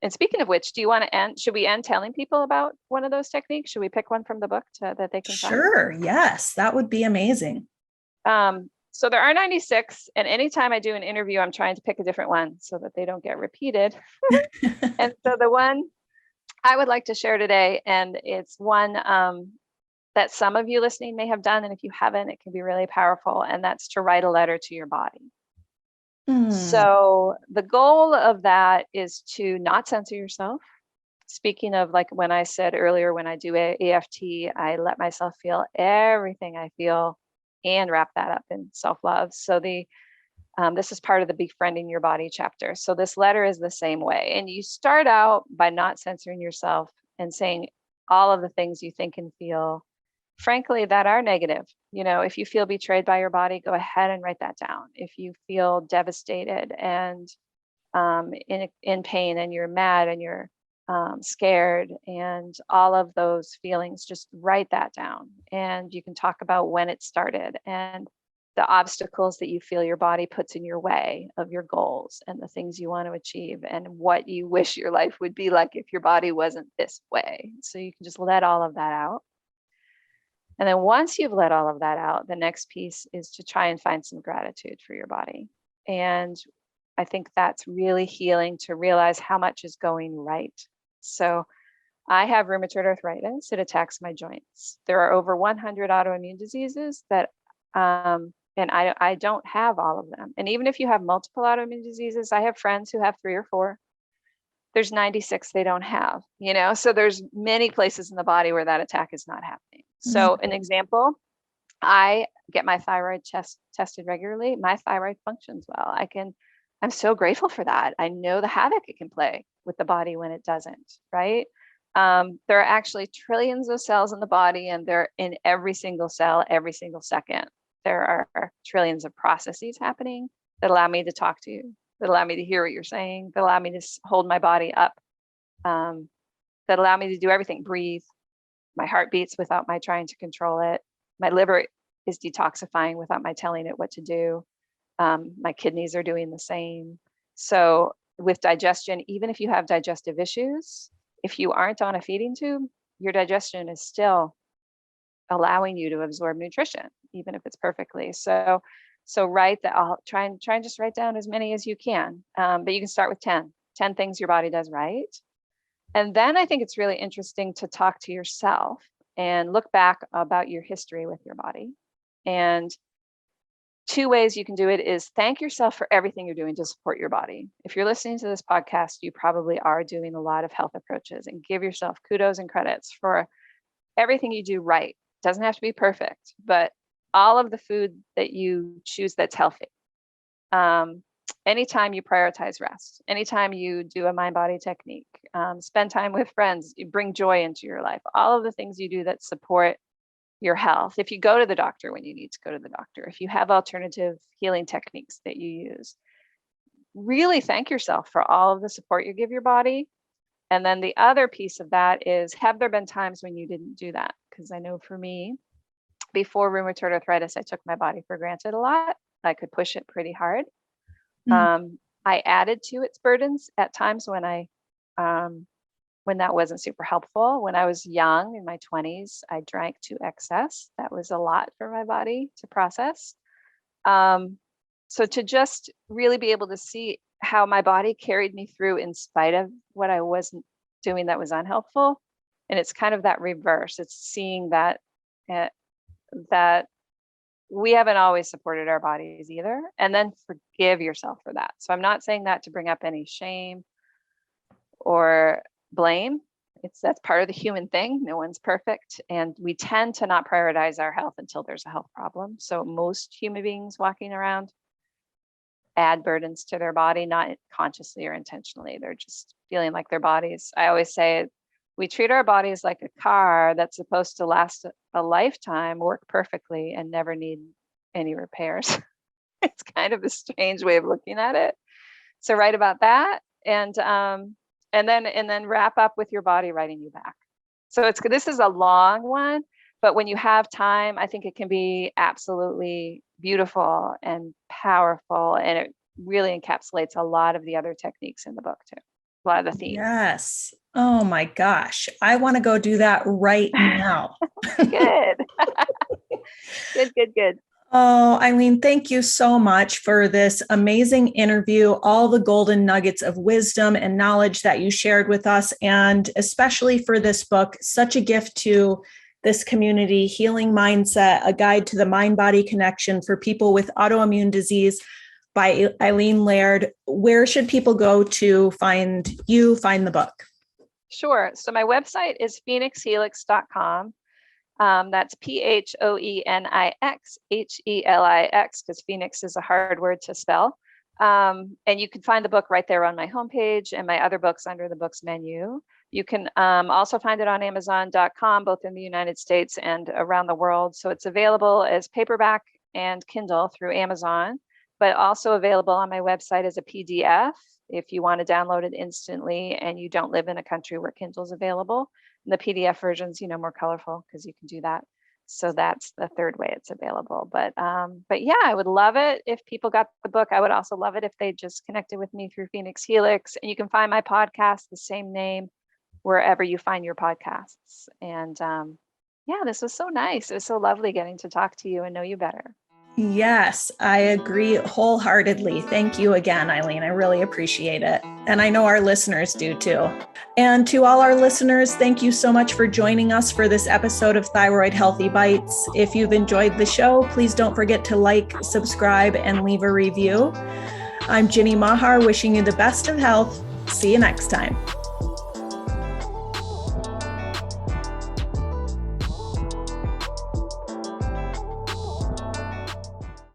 And speaking of which, should we end telling people about one of those techniques? Should we pick one from the book that they can find? Sure. Yes, that would be amazing. So there are 96, and anytime I do an interview, I'm trying to pick a different one so that they don't get repeated. And so the one I would like to share today, and it's one that some of you listening may have done, and if you haven't, it can be really powerful, and that's to write a letter to your body. So the goal of that is to not censor yourself. Speaking of, like when I said earlier, when I do EFT, I let myself feel everything I feel and wrap that up in self-love. So this is part of the Befriending Your Body chapter. So this letter is the same way. And you start out by not censoring yourself and saying all of the things you think and feel, frankly, that are negative. If you feel betrayed by your body, go ahead and write that down. If you feel devastated and in pain, and you're mad and you're scared, and all of those feelings, just write that down. And you can talk about when it started and the obstacles that you feel your body puts in your way of your goals and the things you want to achieve, and what you wish your life would be like if your body wasn't this way. So you can just let all of that out. And then once you've let all of that out, the next piece is to try and find some gratitude for your body. And I think that's really healing, to realize how much is going right. So I have rheumatoid arthritis. It attacks my joints. There are over 100 autoimmune diseases that, and I don't have all of them. And even if you have multiple autoimmune diseases, I have friends who have 3 or 4. There's 96 they don't have, so there's many places in the body where that attack is not happening. So an example, I get my thyroid tested regularly. My thyroid functions well. I'm so grateful for that. I know the havoc it can play with the body when it doesn't, right? There are actually trillions of cells in the body, and they're in every single cell, every single second. There are trillions of processes happening that allow me to talk to you, that allow me to hear what you're saying, that allow me to hold my body up, that allow me to do everything, breathe. My heart beats without my trying to control it. My liver is detoxifying without my telling it what to do. My kidneys are doing the same. So with digestion, even if you have digestive issues, if you aren't on a feeding tube, your digestion is still allowing you to absorb nutrition, even if it's perfectly. So write that. I'll try and just write down as many as you can. But you can start with 10 things your body does right. And then I think it's really interesting to talk to yourself and look back about your history with your body. And 2 ways you can do it is thank yourself for everything you're doing to support your body. If you're listening to this podcast, you probably are doing a lot of health approaches, and give yourself kudos and credits for everything you do right. It doesn't have to be perfect, but all of the food that you choose that's healthy. Anytime you prioritize rest, anytime you do a mind-body technique, spend time with friends, you bring joy into your life, all of the things you do that support your health. If you go to the doctor when you need to go to the doctor, if you have alternative healing techniques that you use, really thank yourself for all of the support you give your body. And then the other piece of that is, have there been times when you didn't do that? Because I know for me, before rheumatoid arthritis, I took my body for granted a lot. I could push it pretty hard. I added to its burdens at times when that wasn't super helpful. When I was young, in my 20s, I drank to excess. That was a lot for my body to process. So to just really be able to see how my body carried me through in spite of what I wasn't doing that was unhelpful. And it's kind of that reverse. It's seeing that we haven't always supported our bodies either, and then forgive yourself for that. So I'm not saying that to bring up any shame or blame. That's part of the human thing. No one's perfect, and we tend to not prioritize our health until there's a health problem. So most human beings walking around add burdens to their body, not consciously or intentionally. They're just feeling like their bodies. I always say we treat our bodies like a car that's supposed to last a lifetime, work perfectly, and never need any repairs. It's kind of a strange way of looking at it. So write about that. And then wrap up with your body writing you back. So this is a long one, but when you have time, I think it can be absolutely beautiful and powerful, and it really encapsulates a lot of the other techniques in the book too. A lot of the themes. Yes. Oh my gosh. I want to go do that right now. Good. Good. Oh, Eileen, thank you so much for this amazing interview, all the golden nuggets of wisdom and knowledge that you shared with us, and especially for this book, such a gift to this community, Healing Mindset, a guide to the mind-body connection for people with autoimmune disease by Eileen Laird. Where should people go to find the book? Sure. So my website is phoenixhelix.com. That's PhoenixHelix, because Phoenix is a hard word to spell. And you can find the book right there on my homepage, and my other books under the books menu. You can also find it on Amazon.com, both in the United States and around the world. So it's available as paperback and Kindle through Amazon, but also available on my website as a PDF if you want to download it instantly and you don't live in a country where Kindle's available. And the PDF version's, more colorful because you can do that. So that's the third way it's available. But yeah, I would love it if people got the book. I would also love it if they just connected with me through Phoenix Helix. And you can find my podcast, the same name, wherever you find your podcasts. And yeah, this was so nice. It was so lovely getting to talk to you and know you better. Yes, I agree wholeheartedly. Thank you again, Eileen. I really appreciate it. And I know our listeners do too. And to all our listeners, thank you so much for joining us for this episode of Thyroid Healthy Bites. If you've enjoyed the show, please don't forget to like, subscribe, and leave a review. I'm Ginny Mahar, wishing you the best of health. See you next time.